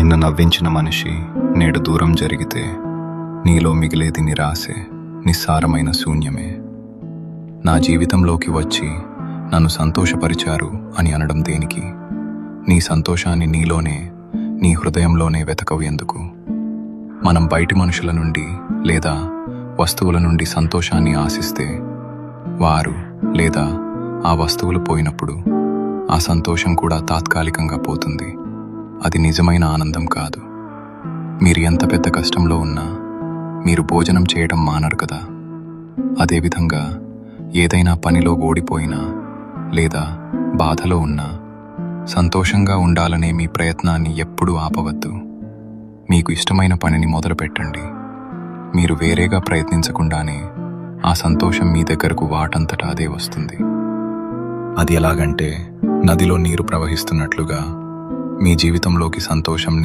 నిన్ను నవ్వించిన మనిషి నేడు దూరం జరిగితే నీలో మిగిలేది నిరాశే, నిస్సారమైన శూన్యమే. నా జీవితంలోకి వచ్చి నన్ను సంతోషపరిచారు అని అనడం దేనికి? నీ సంతోషాన్ని నీలోనే, నీ హృదయంలోనే వెతకవు ఎందుకు? మనం బయటి మనుషుల నుండి లేదా వస్తువుల నుండి సంతోషాన్ని ఆశిస్తే వారు లేదా ఆ వస్తువులు పోయినప్పుడు ఆ సంతోషం కూడా తాత్కాలికంగా పోతుంది. అది నిజమైన ఆనందం కాదు. మీరు ఎంత పెద్ద కష్టంలో ఉన్నా మీరు భోజనం చేయడం మానరు కదా. అదేవిధంగా ఏదైనా పనిలో ఓడిపోయినా లేదా బాధలో ఉన్నా సంతోషంగా ఉండాలనే మీ ప్రయత్నాన్ని ఎప్పుడూ ఆపవద్దు. మీకు ఇష్టమైన పనిని మొదలుపెట్టండి. మీరు వేరేగా ప్రయత్నించకుండానే ఆ సంతోషం మీ దగ్గరకు వాటంతటా అదే వస్తుంది. అది ఎలాగంటే నదిలో నీరు ప్రవహిస్తున్నట్లుగా మీ జీవితంలోకి సంతోషం